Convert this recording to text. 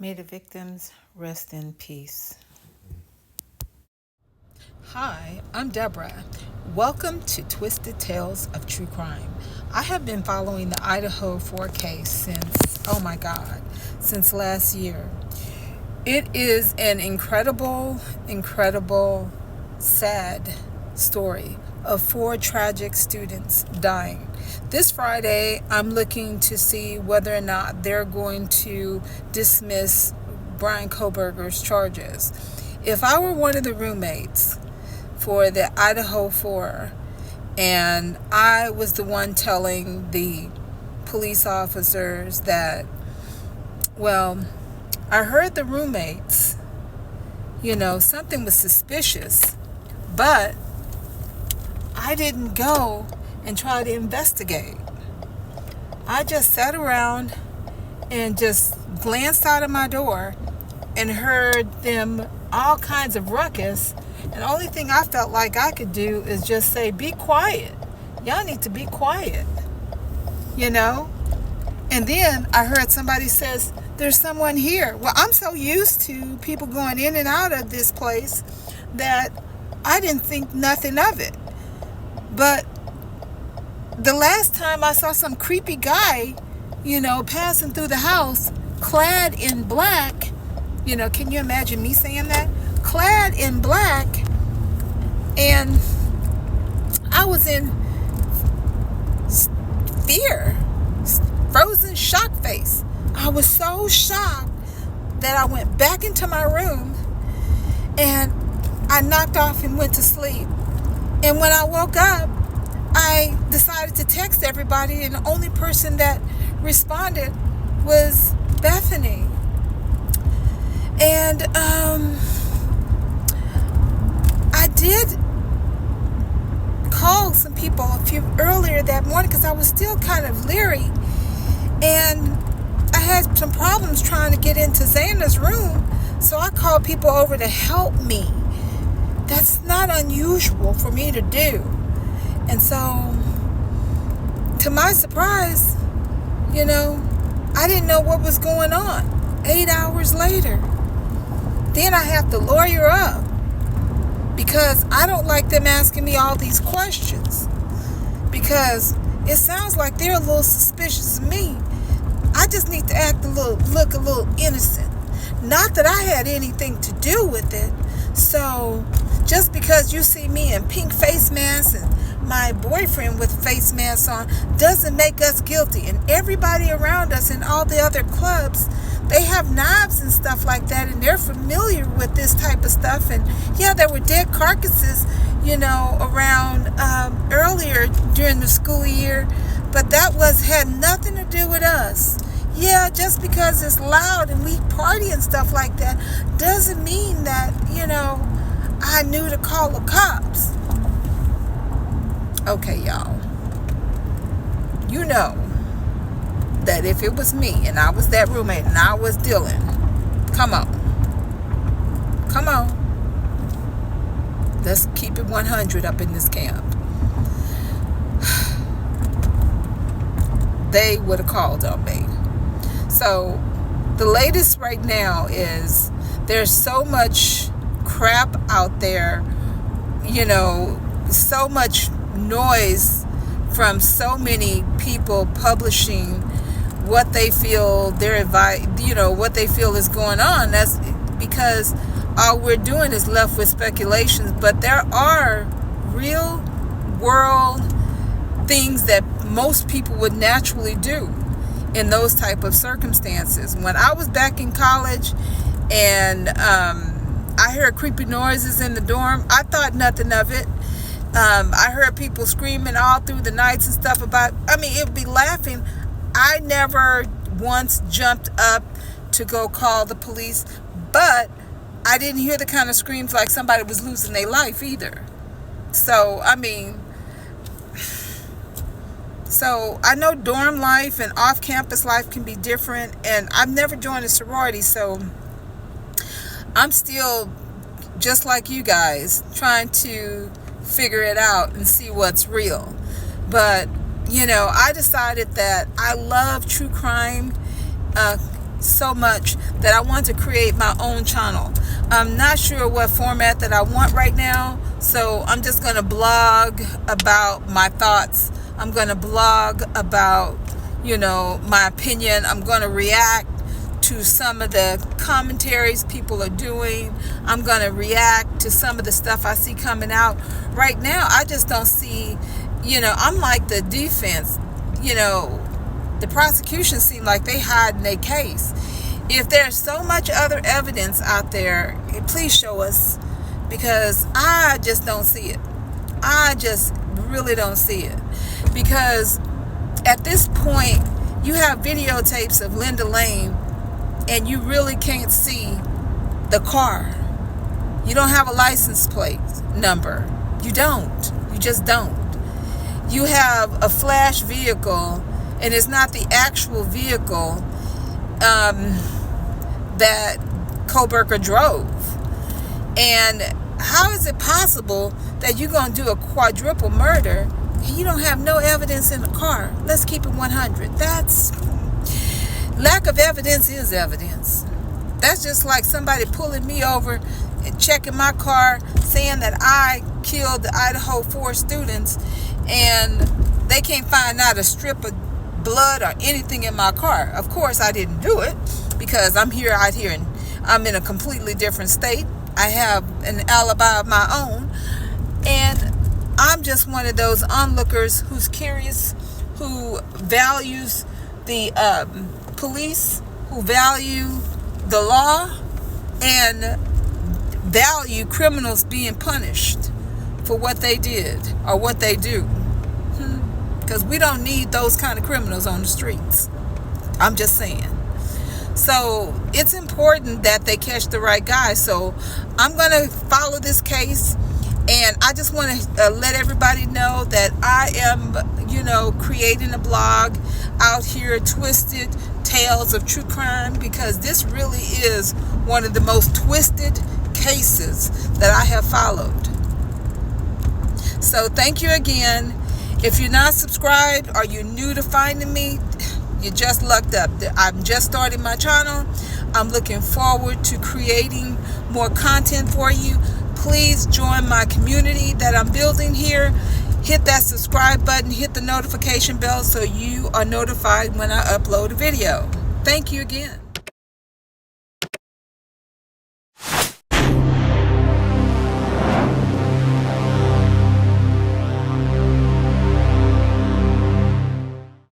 May the victims rest in peace. Hi, I'm Deborah. Welcome to Twisted Tales of True Crime. I have been following the Idaho 4 case since last year. It is an incredible, sad story of 4 tragic students dying. This Friday, I'm looking to see whether or not they're going to dismiss Bryan Kohberger's charges. If I were one of the roommates for the Idaho 4 and I was the one telling the police officers that, well, I heard the roommates, something was suspicious, but I didn't go and try to investigate. I just sat around and just glanced out of my door and heard them all kinds of ruckus. And the only thing I felt like I could do is just say, be quiet. Y'all need to be quiet. And then I heard somebody says, there's someone here. Well, I'm so used to people going in and out of this place that I didn't think nothing of it. But the last time I saw some creepy guy, passing through the house, clad in black, can you imagine me saying that? Clad in black, and I was in fear, frozen shock face. I was so shocked that I went back into my room and I knocked off and went to sleep. And when I woke up, I decided to text everybody, and the only person that responded was Bethany. And I did call some people earlier that morning because I was still kind of leery, and I had some problems trying to get into Xander's room, so I called people over to help me. That's not unusual for me to do. And so, to my surprise, I didn't know what was going on. 8 hours later, then I have to lawyer up because I don't like them asking me all these questions, because it sounds like they're a little suspicious of me. I just need to look a little innocent. Not that I had anything to do with it. So just because you see me in pink face masks and my boyfriend with face masks on doesn't make us guilty. And everybody around us in all the other clubs, they have knives and stuff like that, and they're familiar with this type of stuff. And yeah, there were dead carcasses, around earlier during the school year, but that had nothing to do with us. Yeah, just because it's loud and we party and stuff like that doesn't mean that, I knew to call the cops. Okay, y'all. You know that if it was me and I was that roommate and I was Dylan, come on. Let's keep it 100 up in this camp. They would have called on me. So the latest right now is there's so much crap out there, so much noise from so many people publishing what they feel what they feel is going on. That's because all we're doing is left with speculations, but there are real world things that most people would naturally do in those type of circumstances. When I was back in college and I heard creepy noises in the dorm, I thought nothing of it. I heard people screaming all through the nights and stuff it would be laughing. I never once jumped up to go call the police, but I didn't hear the kind of screams like somebody was losing their life either. So I know dorm life and off-campus life can be different, and I've never joined a sorority, so I'm still, just like you guys, trying to figure it out and see what's real. But, I decided that I love true crime so much that I want to create my own channel. I'm not sure what format that I want right now, so I'm just going to blog about my thoughts. I'm going to blog about, my opinion. I'm going to react to some of the commentaries people are doing. I'm going to react to some of the stuff I see coming out. Right now, I just don't see, I'm like the defense. The prosecution seem like they hiding their case. If there's so much other evidence out there, please show us, because I just don't see it. I just really don't see it. Because at this point, you have videotapes of Linda Lane, and you really can't see the car. You don't have a license plate number. You don't. You just don't. You have a flash vehicle, and it's not the actual vehicle that Kohberger drove. And how is it possible that you're going to do a quadruple murder and you don't have no evidence in the car? Let's keep it 100. Lack of evidence is evidence. That's just like somebody pulling me over and checking my car, saying that I killed the Idaho 4 students, and they can't find not a strip of blood or anything in my car. Of course, I didn't do it, because I'm out here, and I'm in a completely different state. I have an alibi of my own, and I'm just one of those onlookers who's curious, who values the police, who value the law, and value criminals being punished for what they did or what they do. Because we don't need those kind of criminals on the streets. I'm just saying. So it's important that they catch the right guy. So I'm going to follow this case. And I just want to let everybody know that I am, creating a blog out here, Twisted Tales of True Crime, because this really is one of the most twisted cases that I have followed. So thank you again. If you're not subscribed or you're new to finding me, you just lucked up. I'm just starting my channel. I'm looking forward to creating more content for you. Please join my community that I'm building here. Hit that subscribe button, hit the notification bell so you are notified when I upload a video. Thank you again.